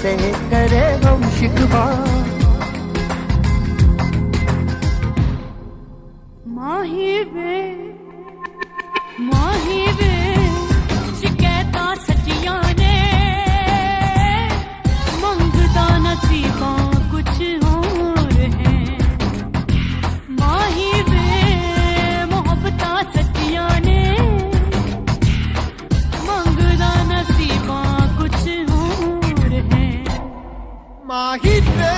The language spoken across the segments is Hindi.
से करे हम शिकवा। माही वे शिकैता सचिया ने मंगदा नसीबा कुछ और है। माही वे मोहब्बता सचिया ने मंगदा नसीबा कुछ और है। माही वे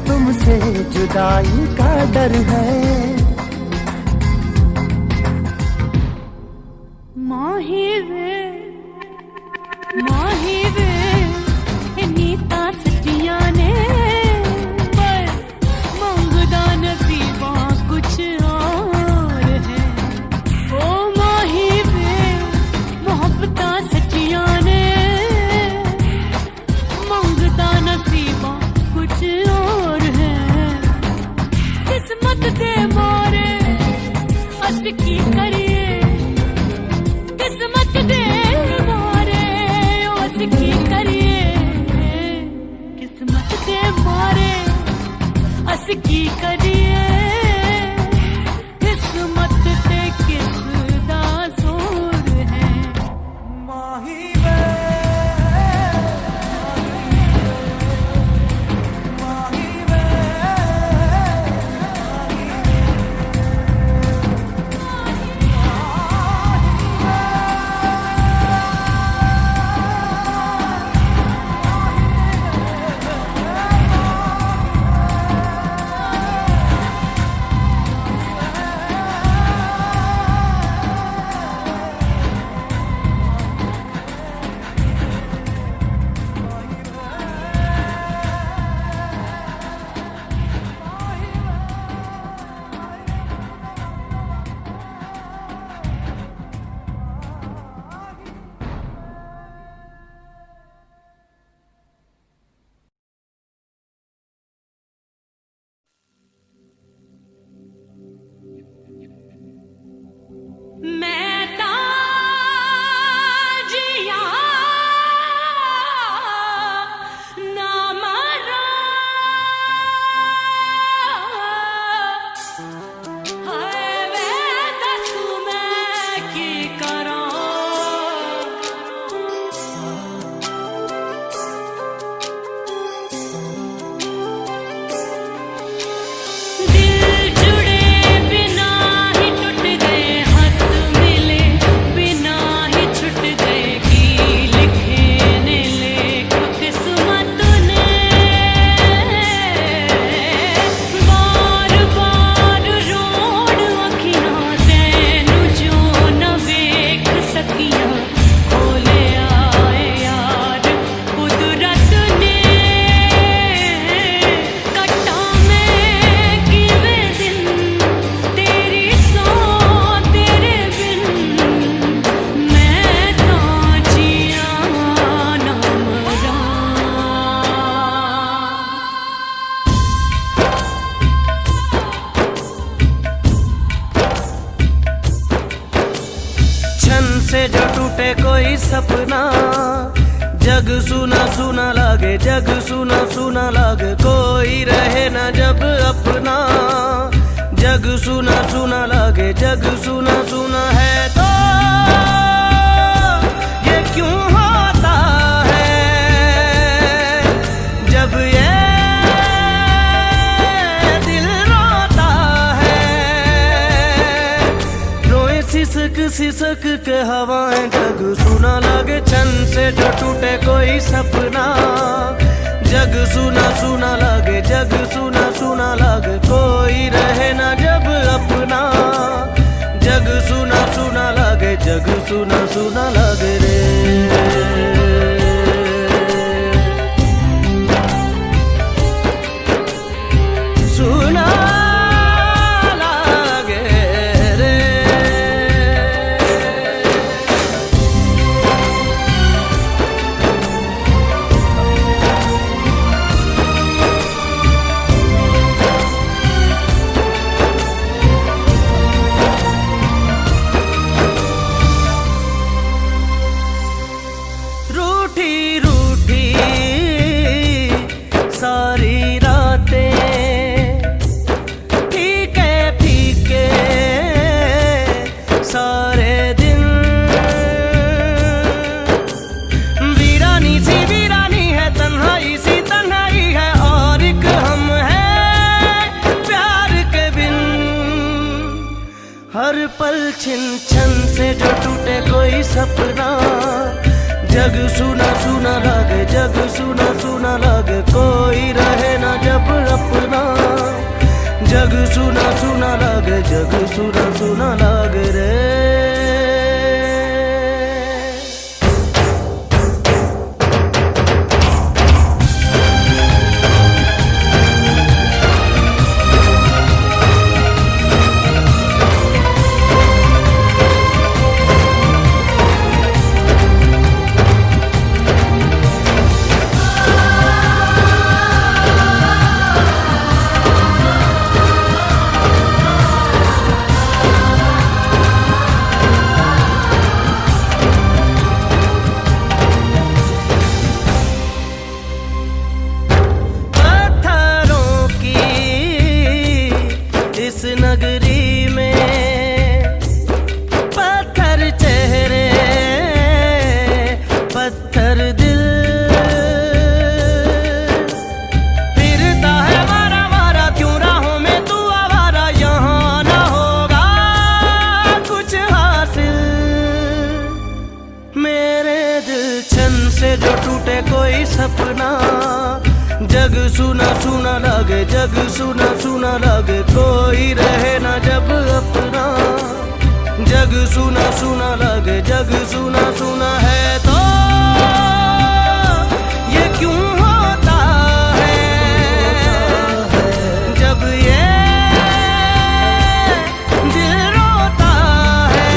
तुमसे जुदाई का डर है। माही वे नीता सचिया ने पर मंगदा नसीबा कुछ और है। ओ माही वे मोहब्बता सचिया ने मंगदा नसीबा कुछ और है। किस्मत दे मारे अस की करिए, किस्मत दे मारे अस की करिए। किस्मत दे मारे अस की करिए। किस्मत ते किसदा जोर है। माही से जो टूटे कोई सपना, जग सुना सुना लागे, जग सुना सुना लागे, कोई रहे ना जब अपना। जग सुना सुना लागे, जग सुना सुना है तो ये क्यों होता है। सिसक के हवाएं जग सुना लगे, छन से जो टूटे कोई सपना। जग सुना सुना लगे, जग सुना सुना लगे, कोई रहे ना जब अपना। जग सुना सुना लगे, जग सुना सुना लगे रे। सुना सारी रातें फीके फीके सारे दिन। वीरानी सी वीरानी है, तन्हाई सी तन्हाई है, और एक हम है प्यार के बिन। हर पल छिन छन से जो टूटे कोई सपना। जग सुना सुना लगे, जग सुना सुना लगे, कोई रहे ना जब अपना। जग सुना सुना लगे, जग सुना सुना लगे रे। इस नगरी में पत्थर चेहरे पत्थर दिल। फिरता है मारा मारा क्यों राहों में तू आवारा, यहाँ ना होगा कुछ हासिल। मेरे दिल छन से जो टूटे कोई सपना। जग सुना सुना लगे, जग सुना सुना लगे, कोई रहे ना जब अपना। जग सुना सुना लगे, जग सुना सुना है तो ये क्यों होता है। जब ये दिल रोता है,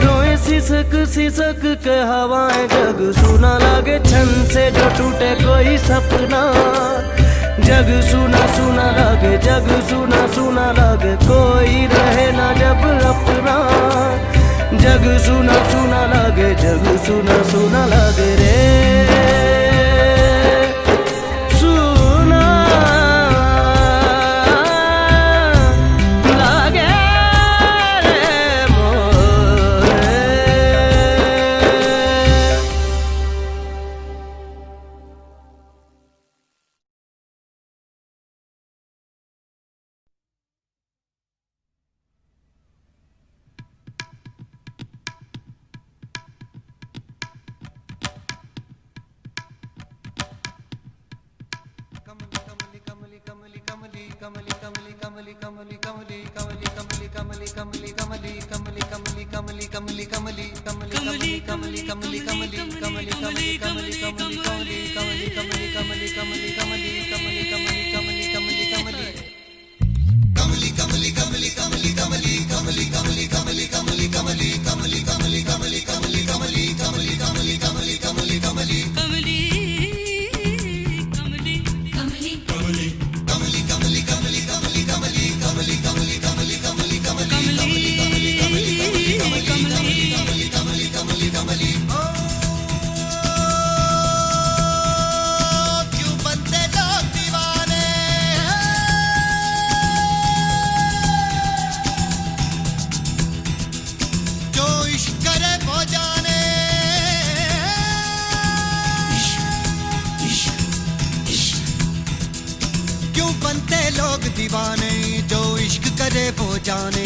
रोए सिसक सिसक के हवाएं जग सुना लगे, छन से जो टूटे कोई सपना। जग सुना सुना लगे, जग सुना सुना लगे, कोई रहे ना जब अपना। जग सुना सुना लगे, जग सुना सुना लगे रे। सुना लगे रे मोरे। बनते लोग दीवाने, जो इश्क करे वो जाने।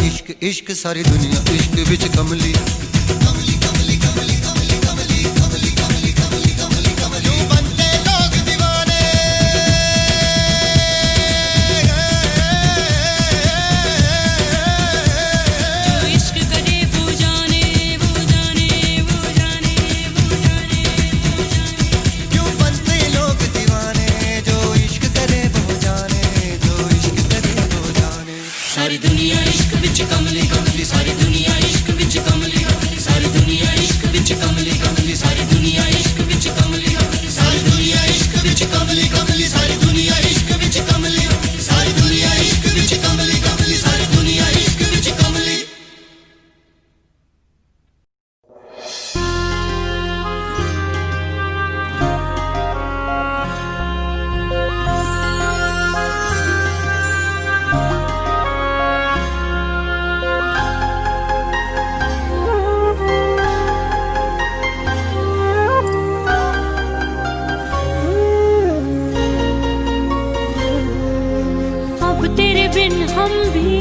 इश्क इश्क सारी दुनिया इश्क विच कमली कमली कमली कमली कमली कमली कमली कमली कमली कमली कमली यूं बनते लोग दीवाने जो इश्क करे वो जाने वो जाने वो जाने वो जाने वो जाने यूं बनते लोग दीवाने जो इश्क करे वो जाने जो इश्क करे वो जाने सारी दुनिया इश्क विच कमली कमली सारी दुनिया इश्क विच कमली कमली सारी दुनिया इश्क विच कमली कमली सारी दुनिया इश्क विच कमली कमली सारी दुनिया इश्क विच कमली कमली सारी दुनिया इश्क विच कमली सारी दुनिया इश्क विच कमली कमली सारी दुनिया इश्क विच कमली अब तेरे बिन हम भी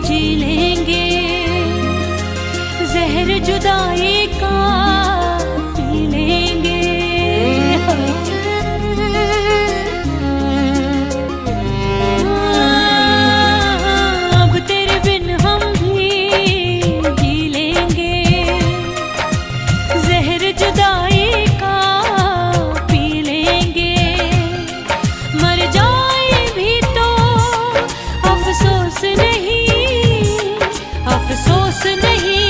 जी लेंगे जहर जुदाई का पी लेंगे अब तेरे बिन हम भी जी लेंगे जहर जुदाई का पी लेंगे मर जाए भी तो अफसोस नहीं अफसोस नहीं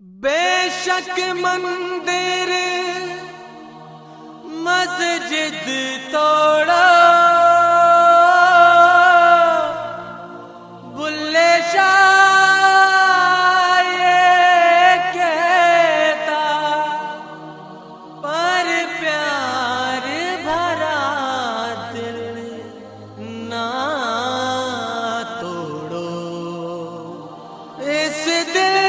बेशक मंदिर मस्जिद तोड़ो, बुल्ले शाह ये कहता, पर प्यार भरा दिल ना तोड़ो। इस दिल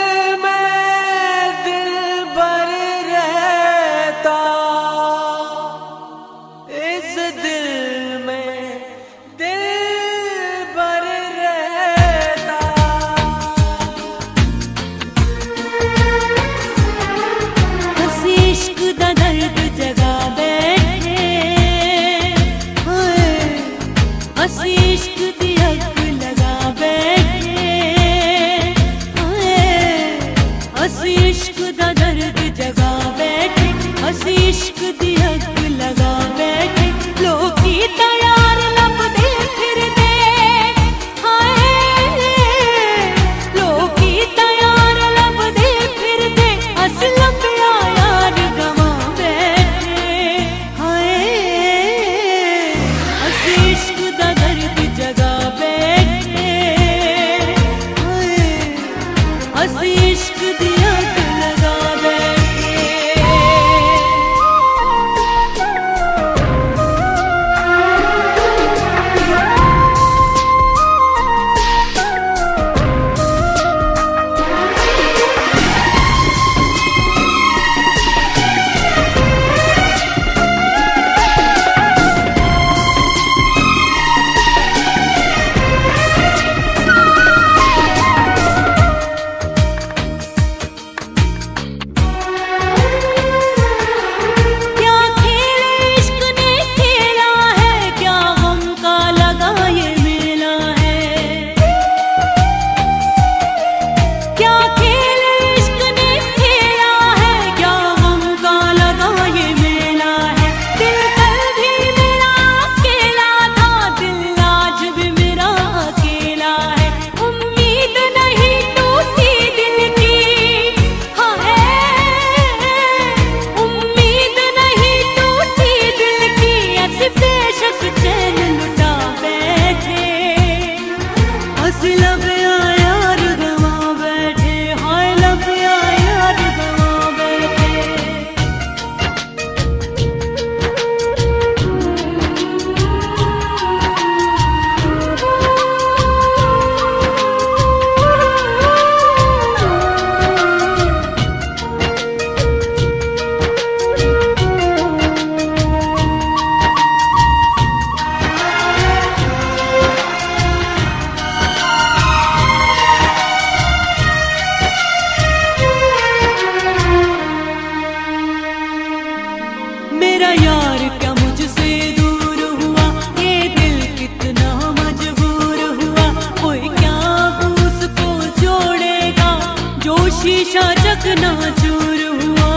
शीशा चकनाचूर हुआ।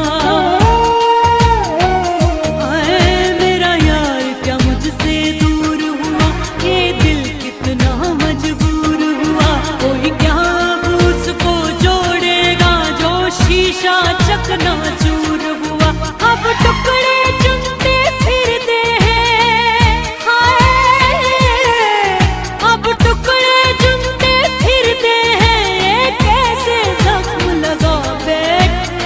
हाय मेरा यार क्या मुझसे दूर हुआ, ये दिल कितना मजबूर हुआ। कोई क्या उसको जोड़ेगा जो शीशा चकनाचूर हुआ। अब टुकड़े चुनते फिरते हैं, हाय अब टुकड़े चुनते फिरते हैं। ये कैसे जख्म लगा बैठे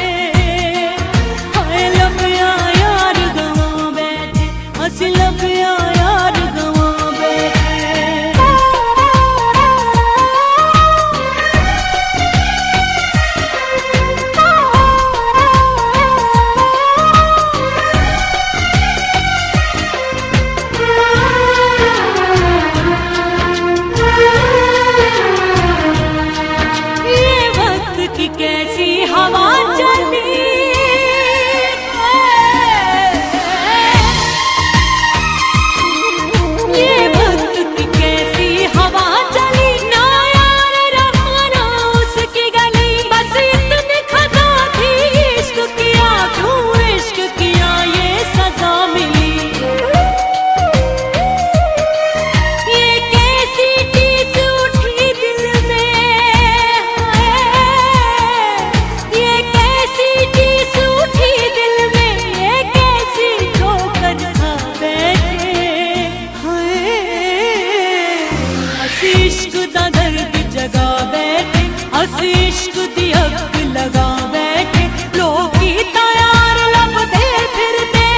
ਅਸੀਂ ਇਸ਼ਕ ਦਾ ਦਰਦ ਜਗਾ ਬੈਠੇ ਅਸੀਂ ਇਸ਼ਕ ਦੀ ਅੱਗ ਲਗਾ ਬੈਠੇ ਲੋਕੀ ਤਾਂ ਯਾਰ ਲੱਭਦੇ ਫਿਰਦੇ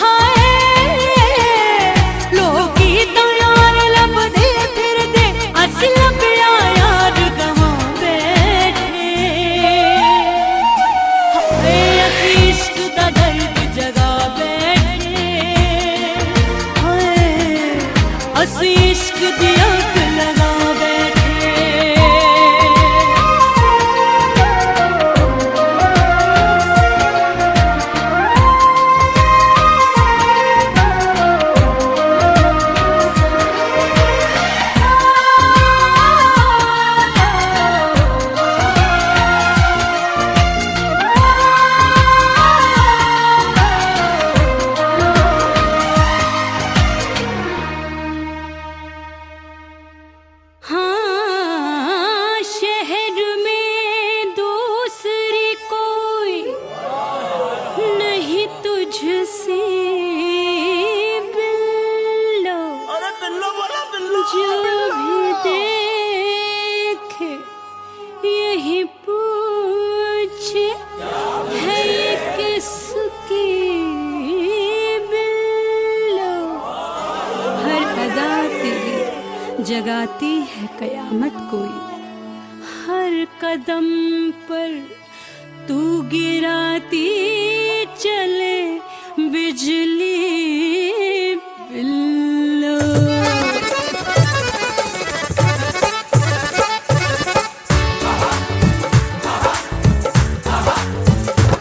ਹਾਏ ਲੋਕੀ ਤਾਂ ਯਾਰ ਲੱਭਦੇ ਫਿਰਦੇ ਅਸੀਂ ਲੱਭਿਆ ਯਾਰ ਗਵਾਂ ਬੈਠੇ ਹਾਏ ਅਸੀਂ ਇਸ਼ਕ ਦਾ ਦਰਦ ਜਗਾ ਬੈਠੇ ਹਾਏ ਅਸੀਂ इश्क दी आग लगा बैठे हाँ शहर में दूसरी कोई नहीं तुझसे बिल्लो अरे बिल्लो बोला बिल्लो जो भी देखे यही पूछे है ये किसकी बिल्लो हर अदा तेरी जगाती है कयामत कोई हर कदम पर तू गिराती चले बिजली बिल्लो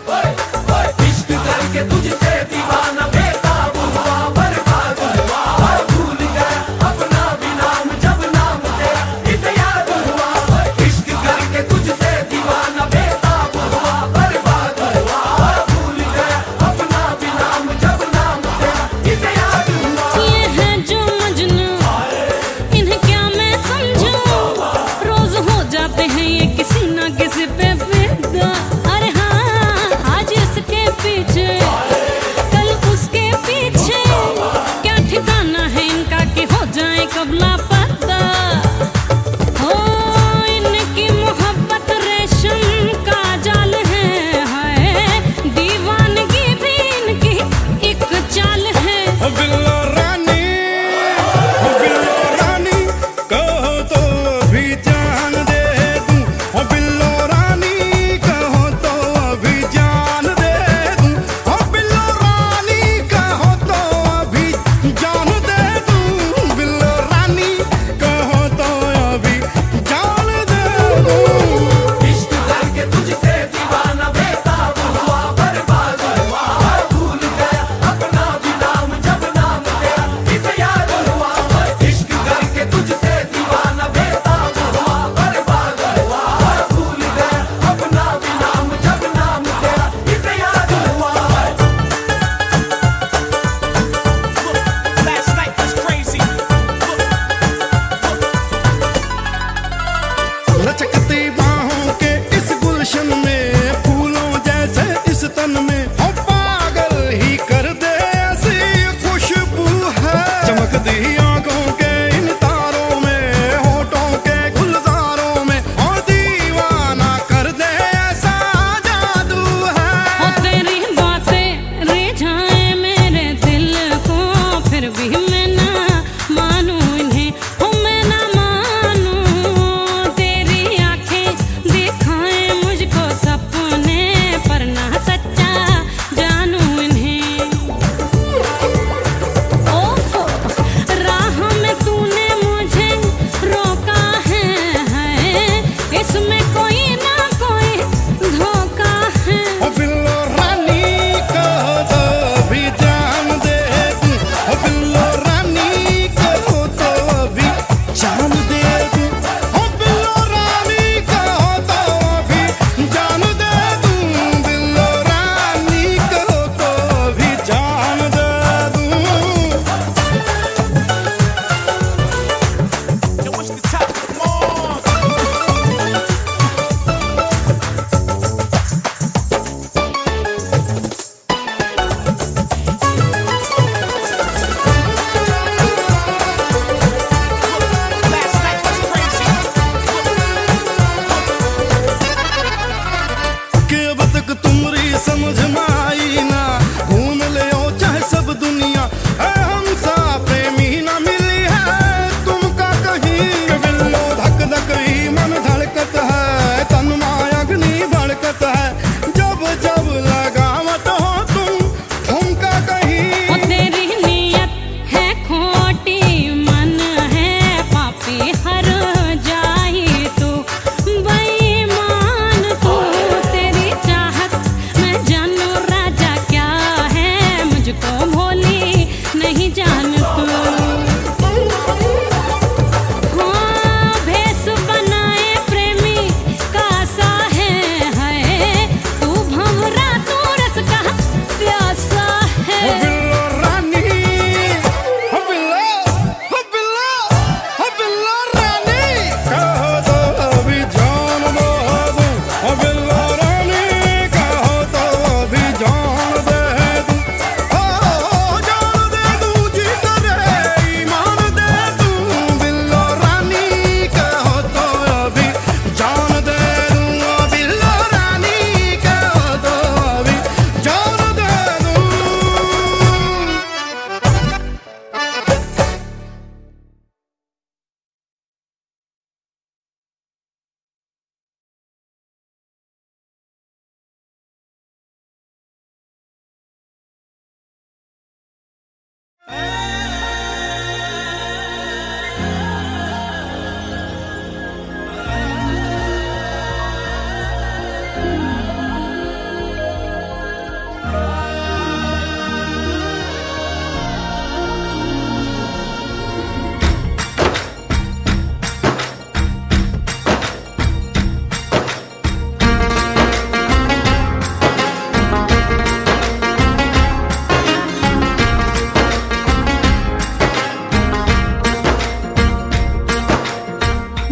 इश्क करके तुझसे दीवाना बेताब हुआ बर्बाद हुआ भूल गया अपना भी नाम जब नाम तेरा इसे याद हुआ इश्क करके तुझसे दीवाना बेताब हुआ बर्बाद हुआ भूल गया अपना भी नाम जब नाम तेरा इसे याद हुआ ये है जो मजनू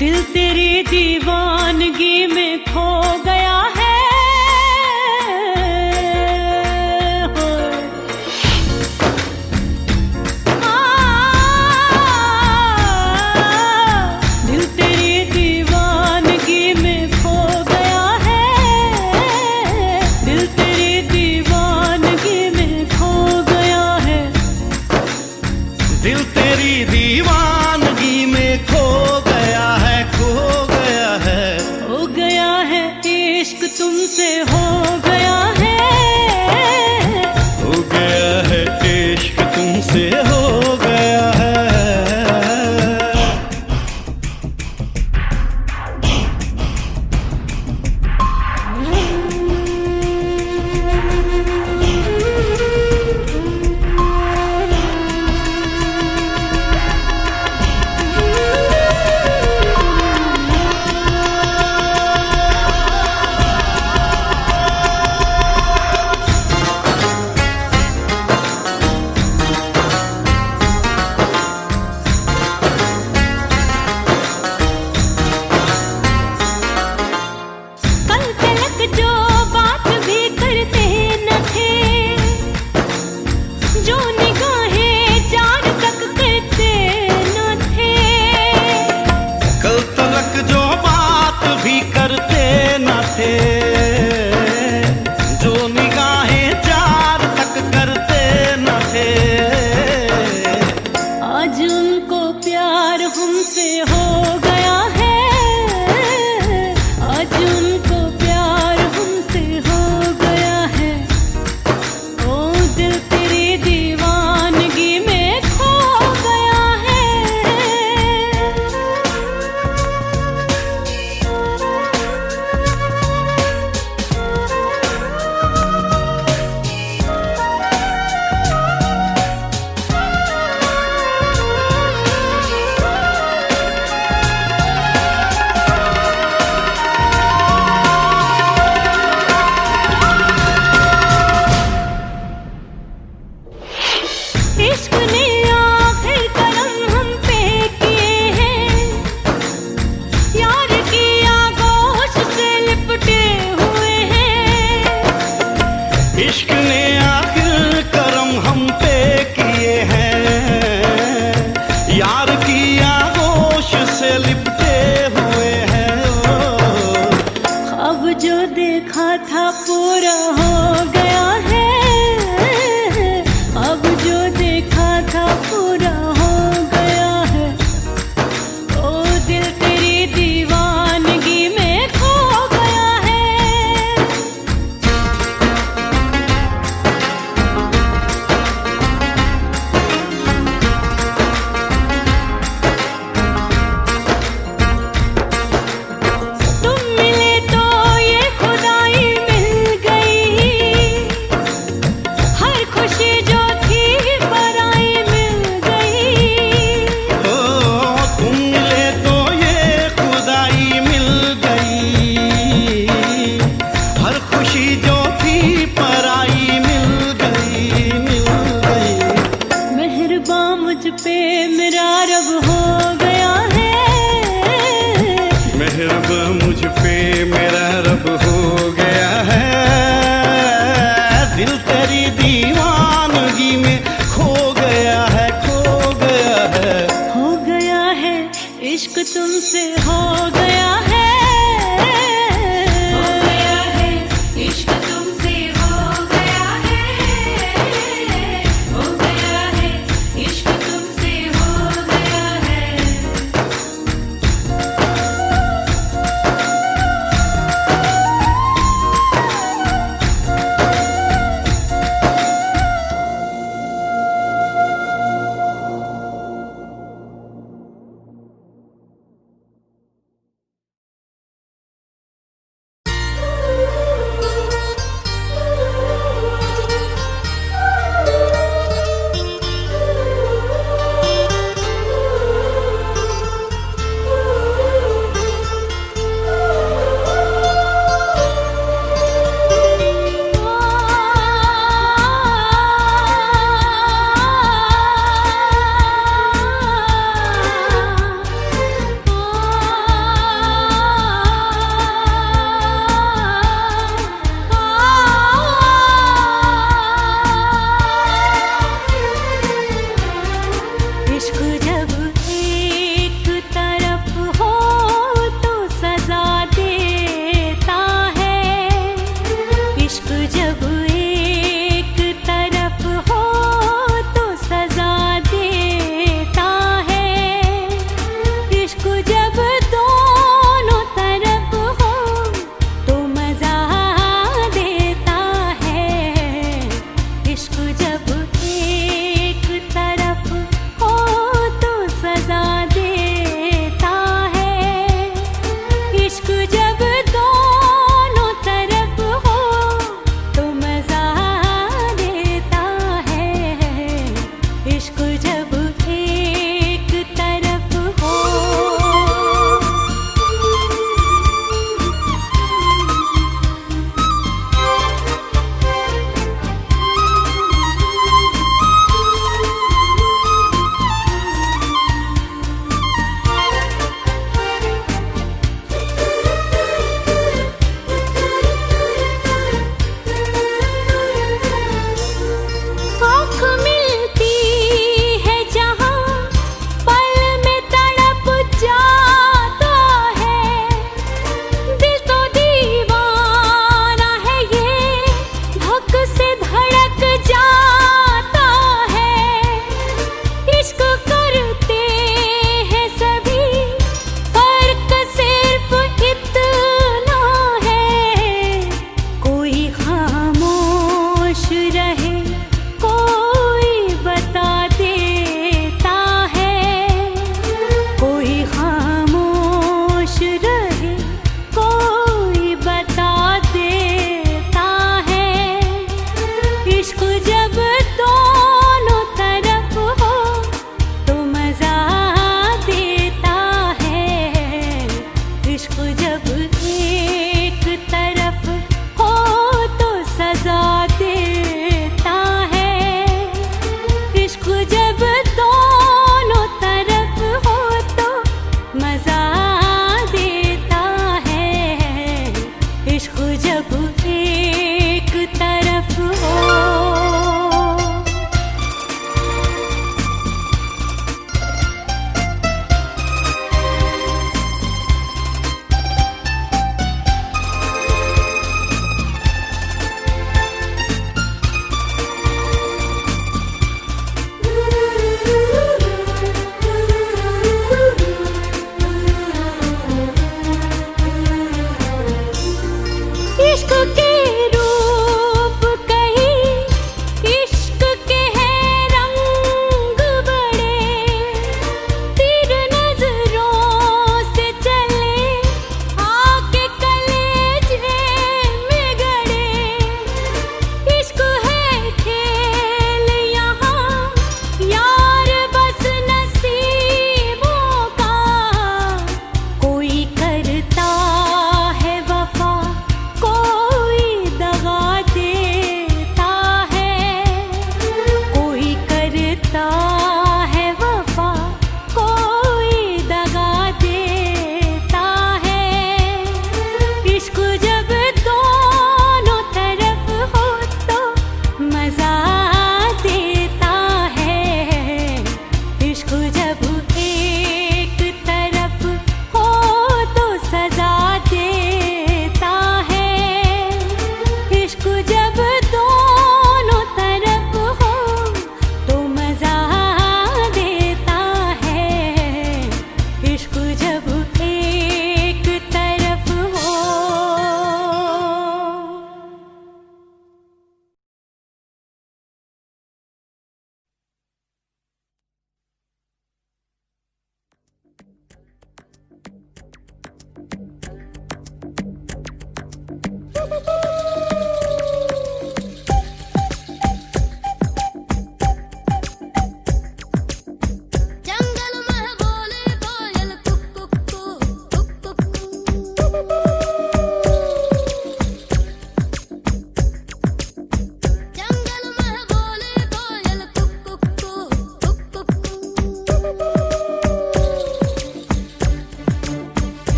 दिल तेरी दीवानगी में खो गया है हो। दिल तेरी दीवानगी में खो गया है, दिल तेरी दीवानगी में खो गया है। दिल तेरी दीवानगी में खो गया है, खो गया है। हो गया है इश्क तुमसे, हो गया है, हो गया है इश्क तुमसे, हो गया है। कल तलक जो बात भी करते न थे, जो निगाहें चार तक करते न थे। कल तलक जो बात भी करते न थे, जो निगाहें चार तक करते न थे। आज उनको प्यार हमसे हो गया है, आज उनको प्यार हमसे हो गया है। ओ दिल तेरी दीवानगी में खो गया है। इश्क ने आखिर करम हम पे किए हैं, यार की आगोश से लिपटे हुए हैं। इश्क ने आखिर करम हम पे किए हैं, यार की आगोश से लिपटे हुए हैं। अब जो देखा था पूरा हो गया है, अब जो देखा था पूरा हो गया है। ओ दिल तेरी दीवानगी में खो गया है। तुम मिले तो ये खुदाई मिल गई, हर खुशी जो थी पराई मिल गई। ओ तुम मिले तो ये खुदाई मिल गई, हर खुशी जो थी पराई मिल गई, मिल गई। मेहरबा मुझ पे मेरा रब हो गया है, मेहरबा मुझ पे मेरा रब हो गया है। दिल तेरी दीवानगी में खो गया है, खो गया है। हो गया है इश्क तुमसे, हो गया है।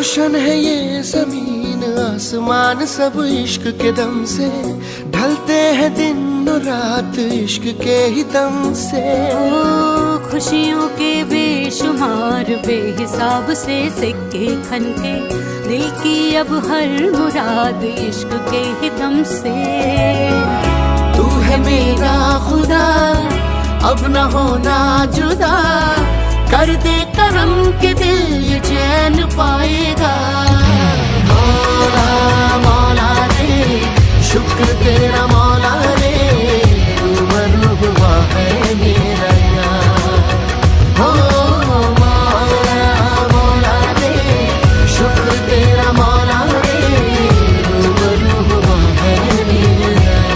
रोशन है ये जमीन आसमान सब इश्क के दम से, ढलते हैं दिन और रात इश्क के ही दम से। ओ खुशियों के बेशुमार बेहिसाब से सिक्के खनके, दिल की अब हर मुराद इश्क के ही दम से। तू है मेरा खुदा अब न होना जुदा, कर दे करम के दिल ये चैन पाएगा। मौला मौला रे शुक्र तेरा मौला रे, मरूबा है मेरा यार। हो मौला मौला रे शुक्र तेरा मौला रे, मरूबा है मेरा यार।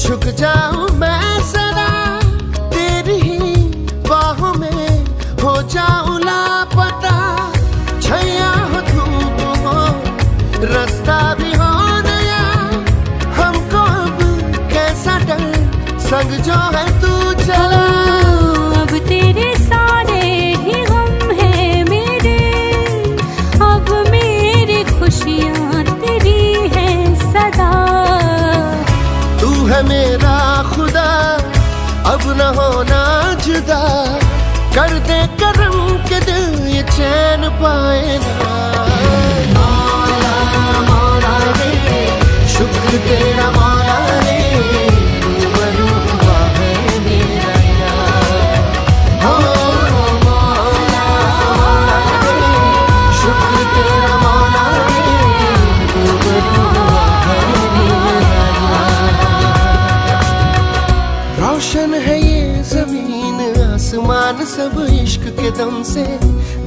झुक जाऊं मैं सदा तेरी ही बाहों में, हो जाऊं लापता छैया हो धूप हो रास्ता भी हो नया। हमको अब कैसा डर संग जो है तू चला। अब तेरे सारे ही गम है मेरे, अब मेरी खुशियाँ तेरी है सदा। तू है मेरा खुदा अब न होना जुदा, कर दे करम के दिल ये चैन पाए ना। मौला मौला रे शुक्र तेरा मौला रे, मरूबा है मेरा यार। हो मौला मौला रे शुक्र तेरा मौला रे, मरूबा है मेरा यार। रोशन है ये जमीन आसमान सब इश्क के दम से,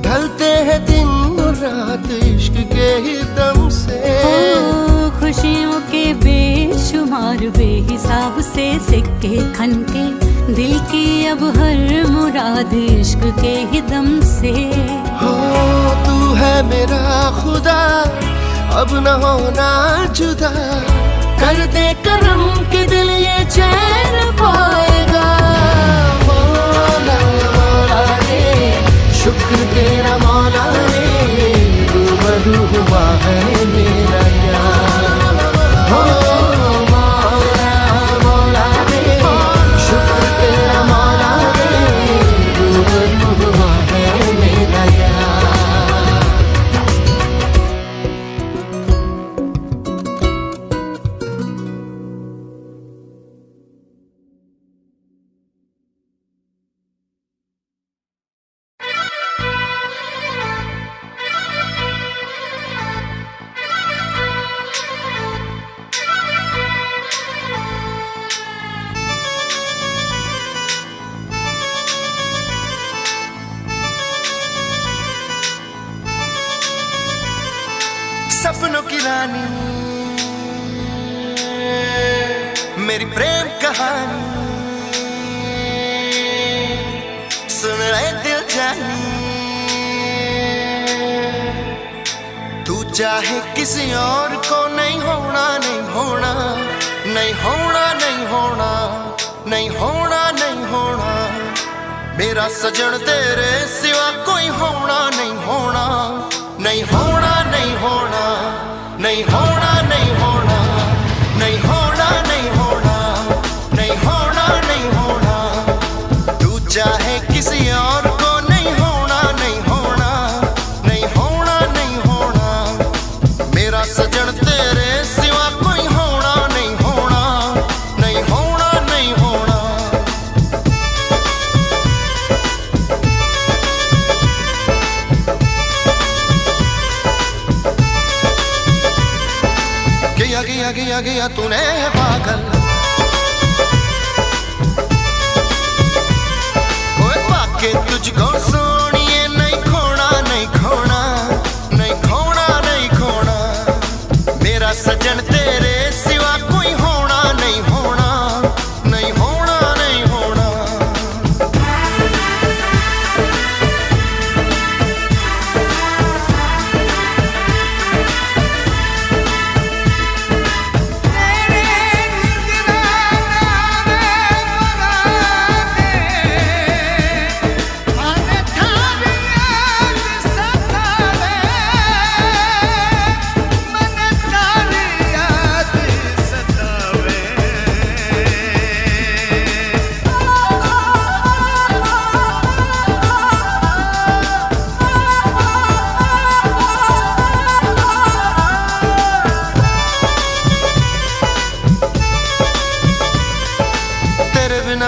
ढलते हैं दिन और रात इश्क के ही दम से। ओ खुशियों के बेशुमार बेहिसाब से सिक्के खनके, दिल की अब हर मुराद इश्क के ही दम से। हो तू है मेरा खुदा अब न होना जुदा, कर दे करम के दिल ये चैन पाएगा। मौला मौला रे शुक्र तेरा मौला रे, मरूबा है मेरा यार। हो मौला मौला रे शुक्र तेरा मौला रे, मरूबा है मेरा यार। सपनों की रानी मेरी प्रेम कहानी, सुन रहे दिल जानी। तू चाहे किसी और को नहीं होना, नहीं होना, नहीं होना, नहीं होना, नहीं होना, नहीं होना। मेरा सजन तेरे सिवा कोई होना नहीं होना, नहीं होना, नहीं होना, नहीं होना, नहीं होना, नहीं होना, नहीं होना, नहीं होना, नहीं होना। तू चाहे किसी और को नहीं होना, नहीं होना, नहीं होना, नहीं होना। मेरा सजन तेरे सिवा कोई होना नहीं होना, नहीं होना, नहीं होना। गया गया गया तूने है पागल। ओए पाके तुझको सोनिए नहीं खोना नहीं खोना नहीं खोना नहीं खोना, मेरा सजन तेरे सिवा कोई होना नहीं होना नहीं होना नहीं होना।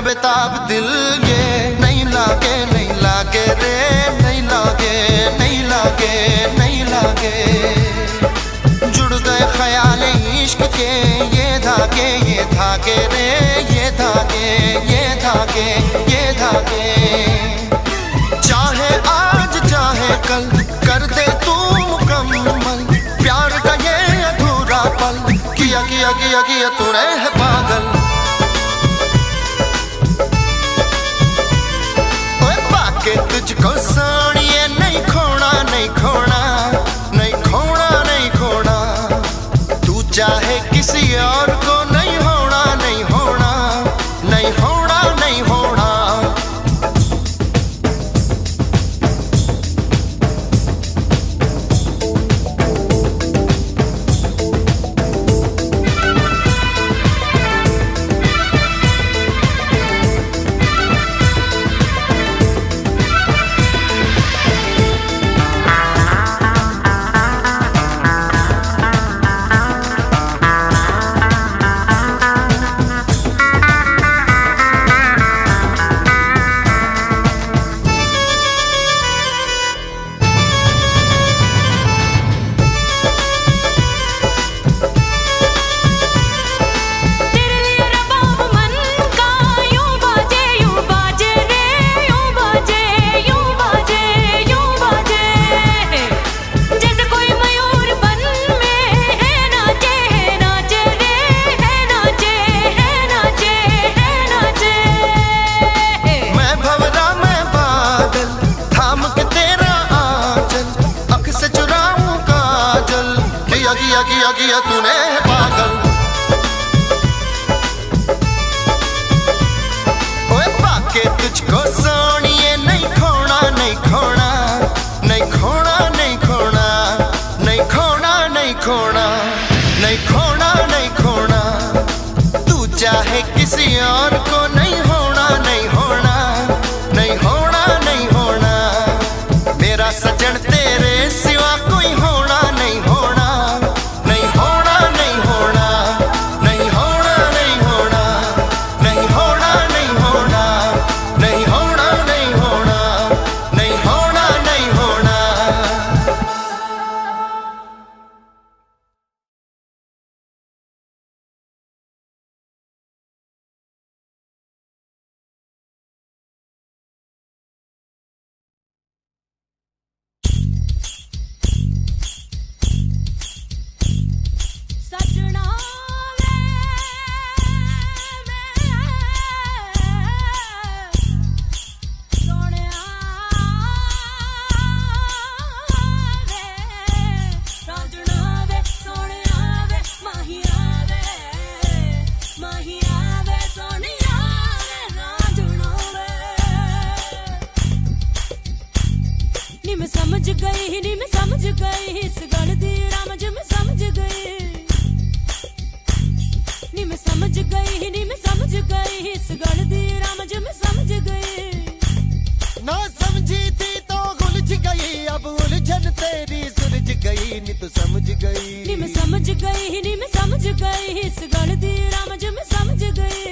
बेताब दिल ये नहीं लागे रे, नहीं लागे नहीं लागे नहीं लागे। जुड़ गए ख्याल इश्क के ये धागे रे, ये धागे ये धागे ये धागे। चाहे आज चाहे कल कर दे तू मुकम्मल प्यार का ये अधूरा पल। किया किया किया किया तूने है पागल। के तुझको सोनिए नहीं खोना नहीं खोना नहीं खोना नहीं खोना, तू चाहे किसी और को नहीं होना नहीं होना नहीं होना नहीं होना। किया किया किया तूने है पागल। ओए पाके तुझको सोनिए नहीं खोना नहीं खोना नहीं खोना नहीं खोना नहीं खोना नहीं खोना नहीं खोना नहीं खोना, तू चाहे किसी और को नहीं होना नहीं होना नहीं होना नहीं होना, मेरा सजन तेरे सिवा कोई होना नहीं होना। समझ गई नी मैं समझ गई इस गल दी राम ज मैं समझ गई नी मैं समझ गई नी मैं समझ गई इस गल दी राम ज मैं समझ गई। ना समझी थी तो उलझ गई अब उलझन तेरी सुलझ गई नी तू समझ गई नी मैं समझ गई नी मैं समझ गई इस गल दी राम ज मैं समझ गई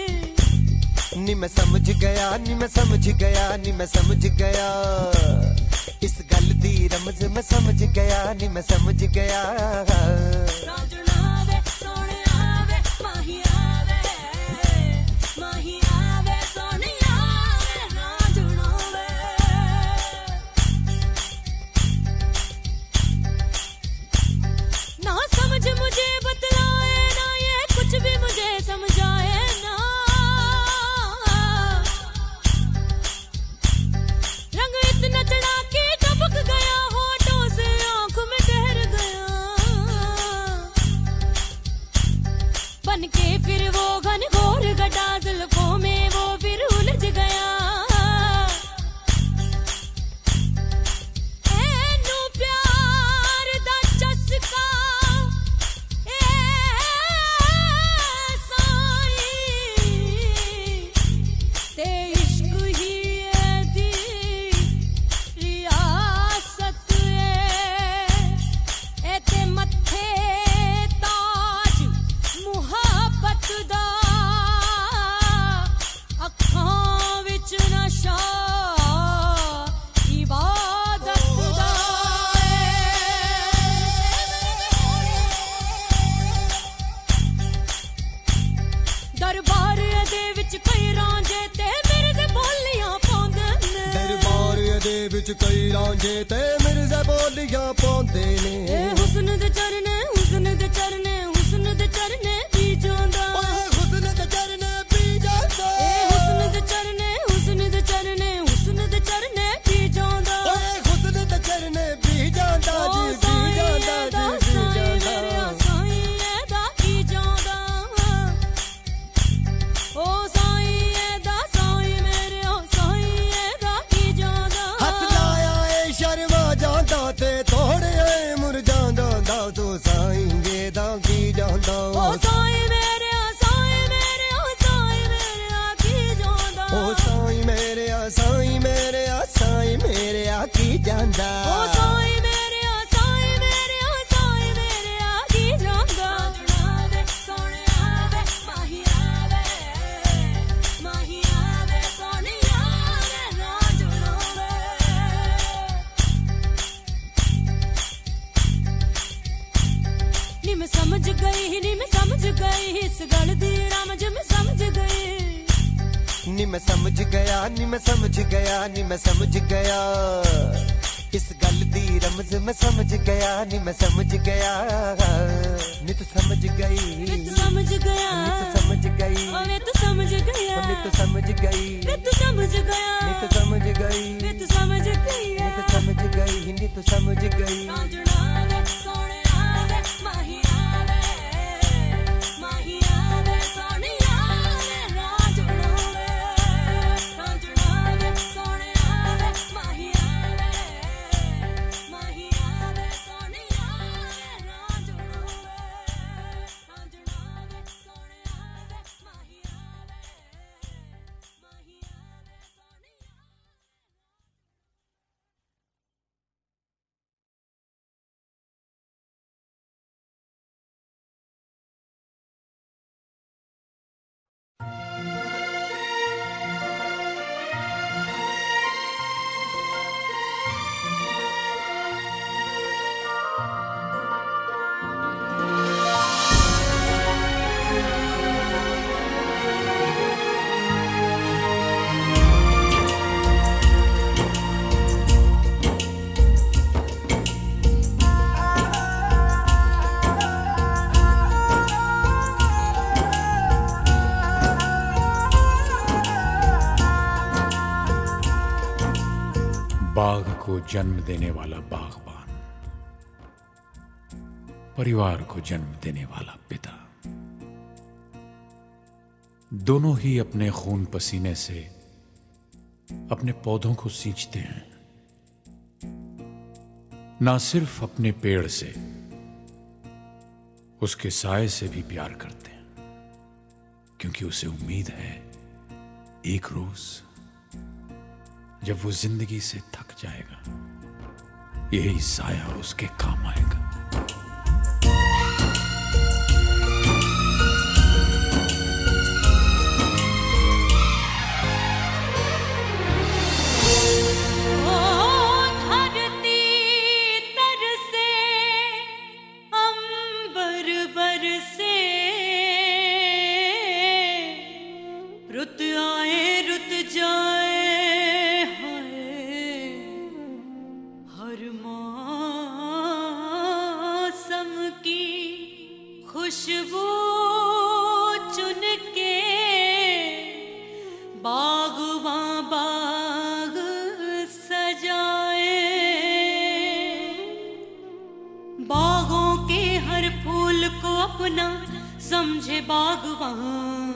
नी मैं समझ गया नी मैं समझ गया नी मैं समझ गया इस गल दी रमज मैं समझ गया नी मैं समझ गया। रांझणा वे सोहणिया बनके फिर वो घनघोर घटा जुल्फों में वो फिर उलझ गया। एनू प्यार दा चस्का ते इश्क ही दी रियासत ए ते मथे ताज मुहब्बत दा अखां विच नशा इबादत दा दरबार दे विच कई रांझे ते मिर्ज़े बोलियां पाउंदे ने। दरबार दे विच कई रांझे ते मिर्ज़े बोलियां पाउंदे ने। ए हुस्न दे चरने हुस्न दे चरने हुस्न दे चरने भी जांदा। ओए हुस्न दे चरने पी जांदा। ए हुस्न दे चरने हुस्न दे चरने हुस्न दे चरने भी जांदा। ओए हुस्न दे चरने पी जांदा जी, पी जांदा जी, पी जांदा। साईं दा की जांदा। ओ साईं दा साईं मेरे ओ साईं दा की जांदा। हथ लाया ए शर्मा जांदा ते थोड़े मुरझांदा दा तो साईं दा की जांदा। ओ साईं मेरे ओ साईं मेरे ओ साईं मेरे की जांदा। ओ साईं मेरे आ साईं मेरे आ साईं मेरे आ की जांदा। ओ साईं मेरे ओ साईं मेरे ओ साईं मेरे की जांदा। जुड़ावे सोहणिया वे माहिया वे माहिया वे सोहणिया वे ना जुड़ावे। नी मैं समझ गई इस गल दी रमज मैं समझ गई। नी मैं समझ गया नी मैं समझ गया नी मैं समझ गया इस गल दी रमज मैं समझ गया नी मैं समझ गया। नी तू समझ गई वे तू समझ गया नी तू समझ गई ओ वे तू समझ गया नी तू समझ गई वे तू समझ गया नी तू समझ गई वे तू समझ गया। नी तू समझ गई नी तू समझ गई। रांझणा वे सोहणिया वे माहिया वे माहिया वे सोहणिया वे रांझणा वे रांझणा वे सोहणिया वे माहिया वे माहिया वे सोहणिया वे रांझणा वे रांझणा वे सोहणिया वे माहिया वे माहिया वे सोहणिया। बाग को जन्म देने वाला बागबान, परिवार को जन्म देने वाला पिता, दोनों ही अपने खून पसीने से अपने पौधों को सींचते हैं। ना सिर्फ अपने पेड़ से, उसके साए से भी प्यार करते हैं, क्योंकि उसे उम्मीद है एक रोज जब वो जिंदगी से थक जाएगा, यही साया उसके काम आएगा। रुत आए रुत जाए हाय, हर मौसम की खुशबू चुन के बागबां बाग सजाए। बागों के हर फूल को अपना समझे बागवान,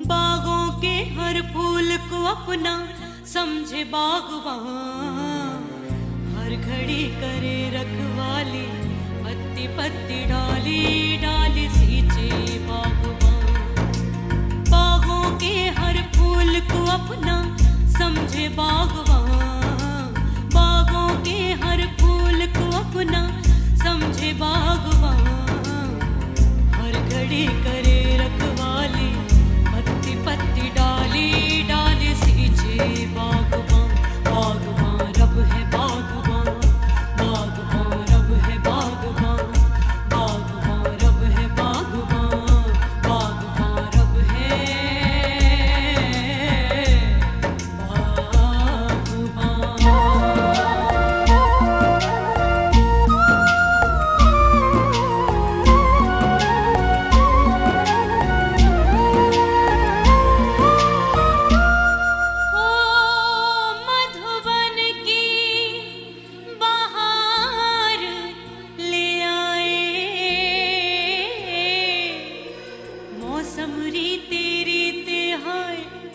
बागों के हर फूल को अपना समझे बागवान, हर घड़ी करे रखवाली, पत्ती पत्ती डाली डाली सींचे बागवान, बागों के हर फूल को अपना समझे बागवान, बागों के हर फूल को अपना समझे बागवान, हर घड़ी करे रखवाली, पत्ती पत्ती डाली डाली सींचे बागवान, बागवान रब है बागवान, बागवान रब है बागवान, बागवान रब है बागवान, बागवान रब है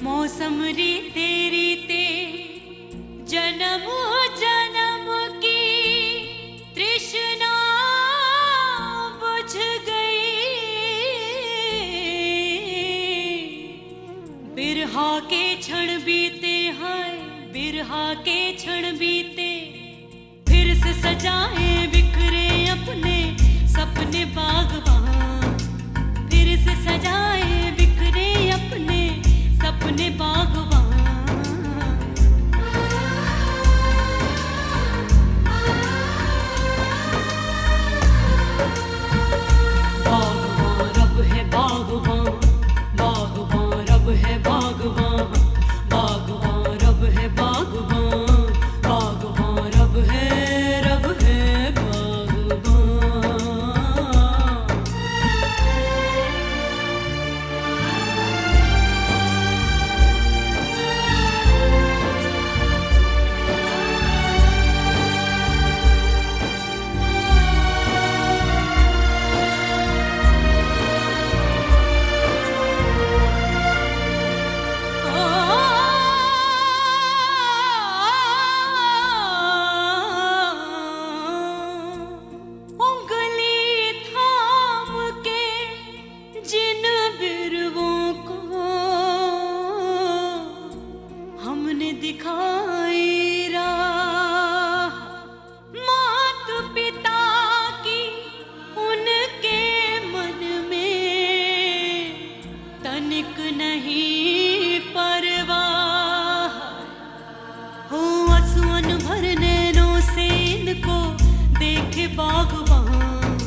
मौसम रीते रीते जन्म जन्म की तृष्णा बुझ गई, बिरहा के क्षण बीते हैं, बिरहा के क्षण बीते, फिर से सजाए बिखरे अपने सपने बागवान, फिर से सजाए बिखरे अपने सपने बागवान, बागवान रब है बागवान, बागवान रब है बागवान, बागवान रब है बागवान, बागवान रब है बागवान। दिखाई राह मात पिता की, उनके मन में तनिक नहीं परवाह, हो आंसुअन भर नैनों से इनको देखे बागवान,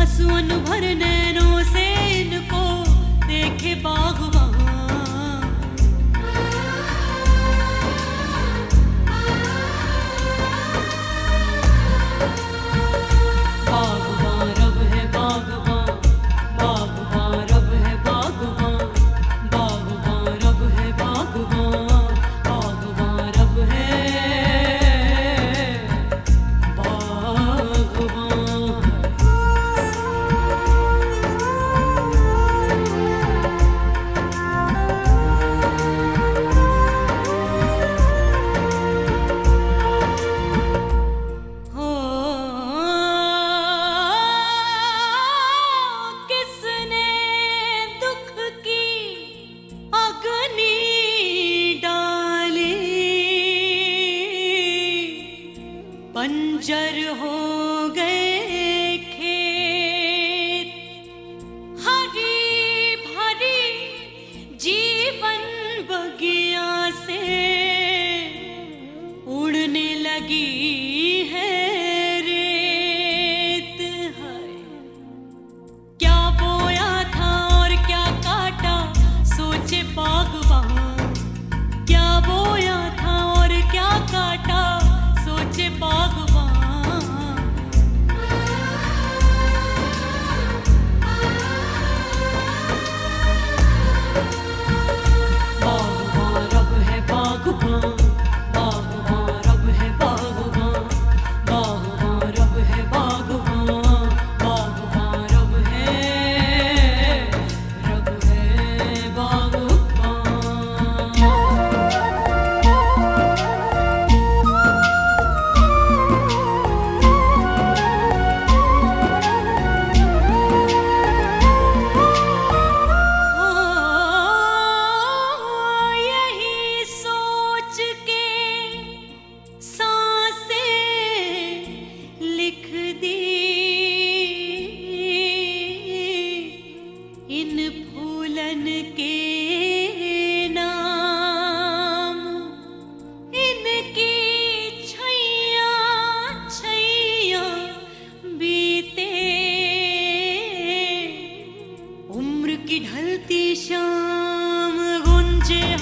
आंसुअन भर नैनों से इनको देखे बागवान, बागवान रब है बागवान, बागवान रब है बागवान, बागवान रब है बागवान, बागवान रब है बागवान।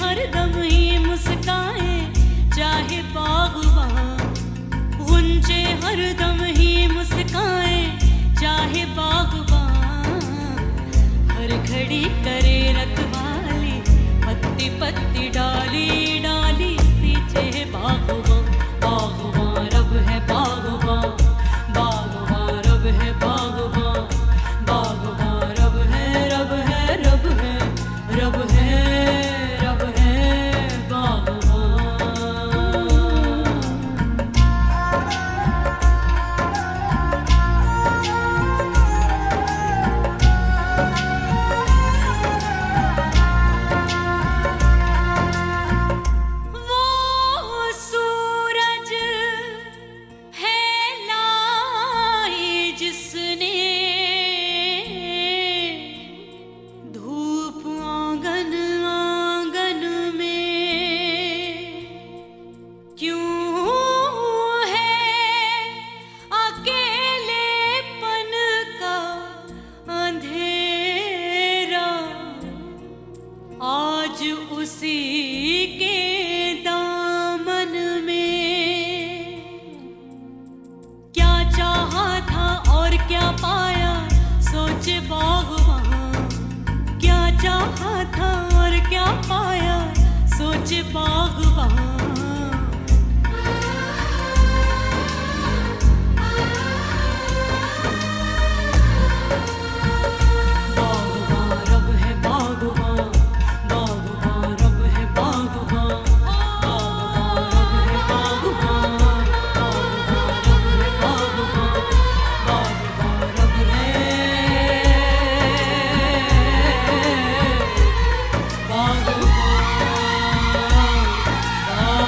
हरदम ही मुस्काए चाहे बागबान, गुंजे हरदम ही मुस्काए चाहे बागबान, हर घड़ी करे रखवाली पत्ती पत्ती डाली डाली सींचे बागबान। बागबान रब है बागबान, बागबान रब है बागबान, बागबान रब है रब है रब है रब है रब है बागबान। वो सूरज है लाई जिसने धूप आंगन आंगन में, क्यों है अकेलेपन का अंधेरा, आज उसी के दामन में। क्या चाहा था और क्या पाया सोचे बागबान, क्या चाहा था और क्या पाया सोचे बागबान। बागबान रब है बागबान, बागबान रब है बागबान, बागबान रब है बागबान, बागबान रब है बागबान, बागबान।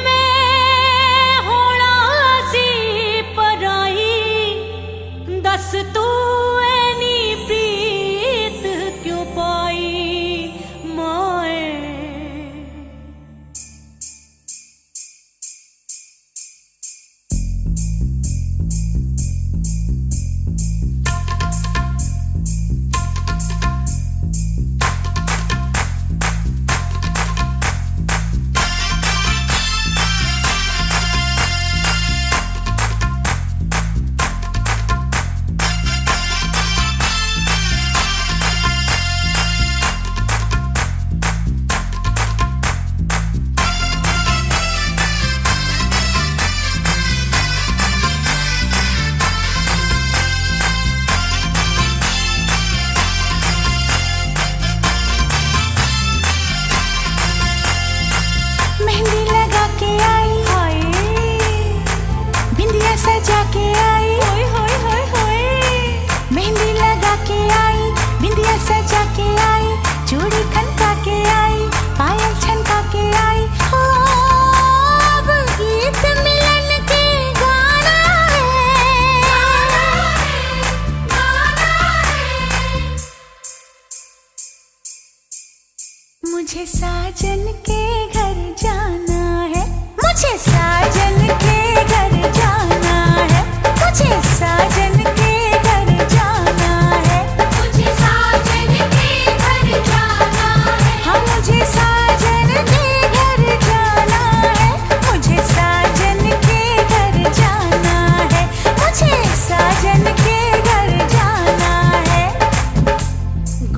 मैं होना सी पराई दस तू ऐनी प्रीत क्यों पाई माए। मेहंदी लगा के आई हाय बिंदिया सजा के आई होय होय होय होय मेहंदी लगा के आई बिंदिया सजा के आई चूड़ी खनका के आई पायल छनका के आई हो अब गीत मिलन के गाना है मुझे साजन के घर जाना है मुझे साजन के घर जाना है मुझे साजन के घर जाना है मुझे साजन के घर जाना है हाँ मुझे साजन के घर जाना है मुझे साजन के घर जाना है मुझे साजन के घर जाना है।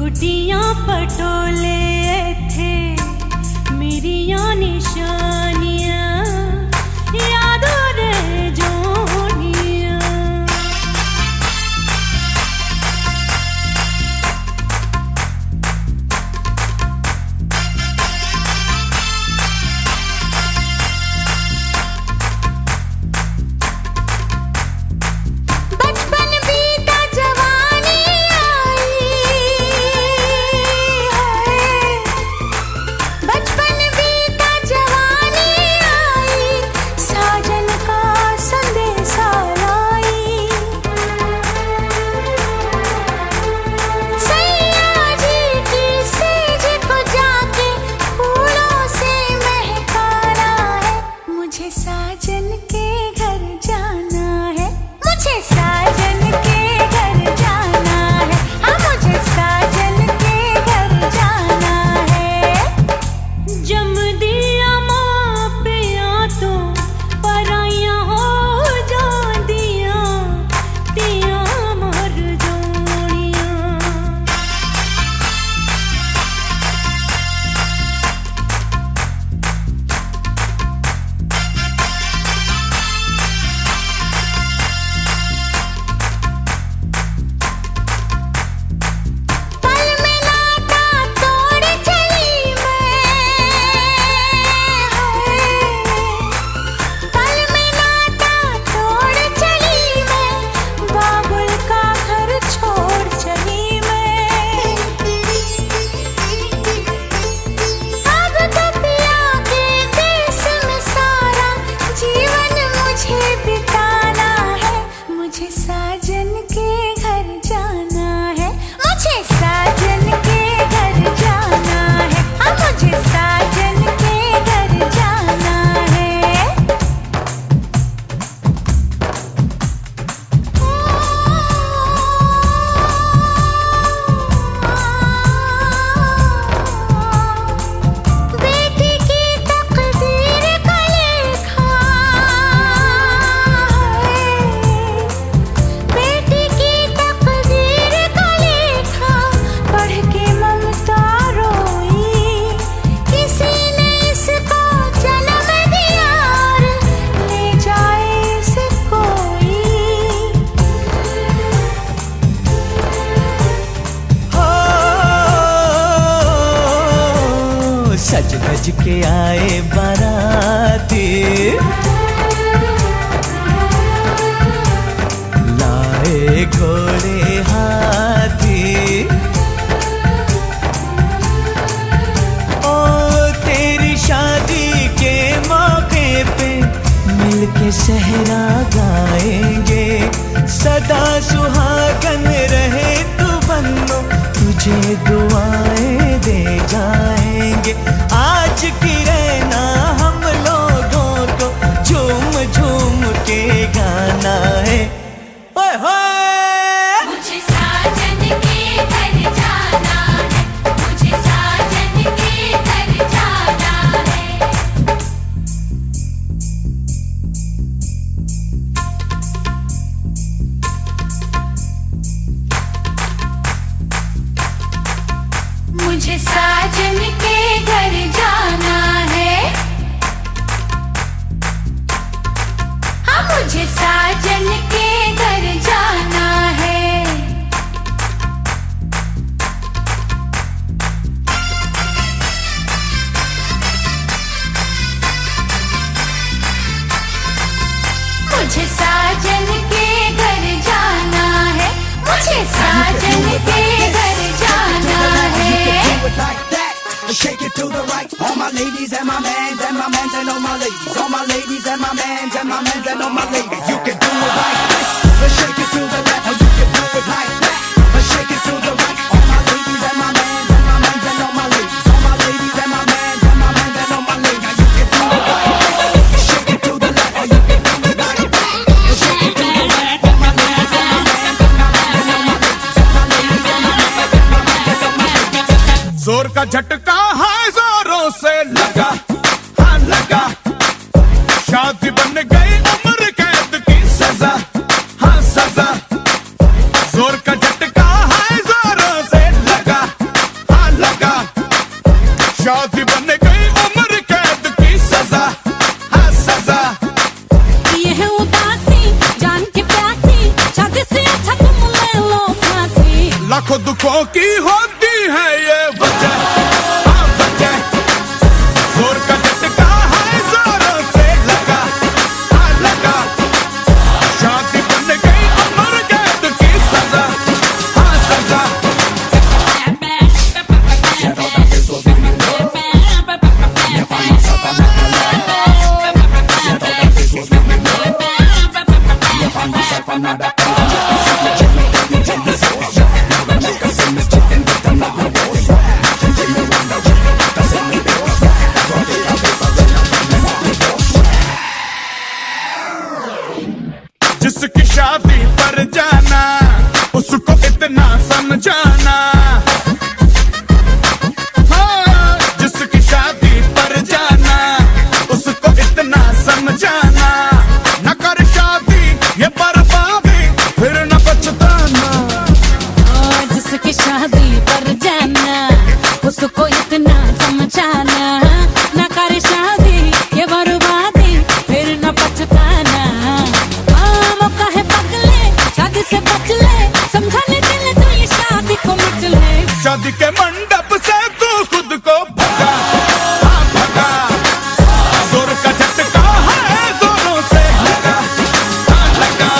गुड्डियां पटोले थे मेरिया निशानियां यादों रह जोनियां। बचपन बीता जवानी आई बचपन बीता जवानी आई साजन का संदेशा लाई सैया जी की सेज को जाके फूलों से महकाना है मुझे साजन के घर जाना है मुझे साजन के घर जाना है हाँ मुझे साजन के घर जाना है। जम दिया माँ पिया तो पराइयां हो जांदियां तियां मर जोनियां। पल में नाता तोड़ चली पल में नाता तोड़ चली मैं बाबुल का घर छोड़ चली मैं अब तो पिया के देश में सारा जीवन मुझे बिताना है मुझे साजन के घर जाना है मुझे साजन के घर जाना है हाँ मुझे साजन के घर जाना है। बेटी की तकदीर का लेखा बेटी की तकदीर का लेखा पढ़ के ममता रोई किसी ने इसको जन्म दिया और ले जाए इसे कोई हो सज धज के आए बाराती लाए घोड़े हाथी ओ तेरी शादी के मौके दुआएं दे जाएंगे। आज की रहना हम लोगों को झूम झूम के गाना है। ओए होए मुझे साजन के घर जाना है, मुझे साजन के घर जाना है। मुझे साजन के घर जाना है, हाँ मुझे साजन के घर जाना है। मुझे साजन के घर जाना है, मुझे साजन के घर जाना है। Like that, shake it to the right. All my ladies and my mans and my mans and all my ladies. All my ladies and my mans and my mans and all my ladies. You can do it like this, shake it to the left. Or you can do it like that, shake it to the right. All my ladies and my mans and my mans and all my ladies. All my ladies and my mans and my mans and all my ladies. You can do it like this, shake it to the left. Or you can do it like that, shake it to the right. All my ladies and my mans and my mans and all my ladies. All my ladies and my mans and my mans and all my ladies. जोर का झटका है जोरों से लगा, हाँ लगा। शादी बन गई उम्र कैद की सजा, हाँ सजा। जोर का झटका है जोरों से लगा, हाँ लगा। शादी बन गई उम्र कैद की सजा, हाँ सजा। ये है उदासी जान के प्यासी, शादी से अच्छा तुम ले लो फांसी। लाखों दुखों की होती है ये वजह, हाँ वजह। जोर का झटका है जोरों से लगा, हाँ लगा। शादी बन गई उम्र कैद की सजा, हाँ सजा। जिसकी शादी पर जाना उसको इतना समझाना, हाँ जिसकी शादी पर जाना उसको इतना समझाना। न कर शादी ये बर्बादी फिर न पछताना। जिसकी शादी पर जाना उसको इतना समझाना, ना कर शादी ये बर्बादी फिर न पछताना। मौका है पगले शादी से बच ले, समझाने के लिए तो ये शादी को मिट ले। शादी के मंडप से तू खुद को भगा, हाँ भगा। जोर का झटका है जोरों से लगा, हाँ लगा।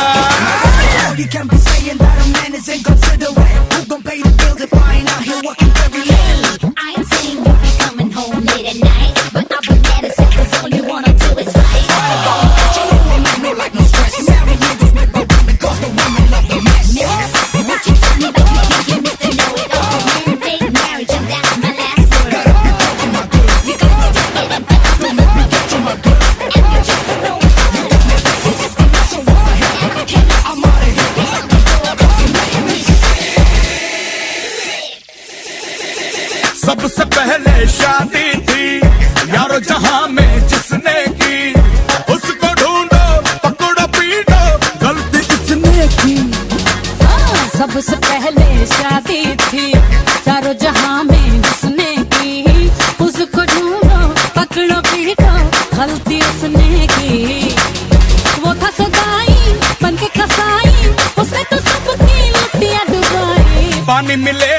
You can't be saying that a man is inconsiderate. Who gon' pay the bills if I ain't out here working very late? I ain't saying you be coming home late at night, but I've been mad as hell 'cause all you wanna do is fight. You know a man no like no stress. Marry niggas with no women 'cause the women love the mess. What you tell me about me, you Mr. Know-it-all. Man-made marriage and that's my last word. Gotta be talking my good. You got to get it better. Don't make me get you my good. And you just know it. You just be so I'm out of here. सबसे पहले शादी थी यारो जहां में जिसने की, उसको ढूंढो पकड़ो पीटो गलती किसने की। सबसे पहले शादी थी चारों जहां में जिसने की, उसको ढूंढो पकड़ो पीटो गलती उसने की। वो था सगाई बन के कसाई, उसने तो सबकी लुटिया डुबाई। पानी मिले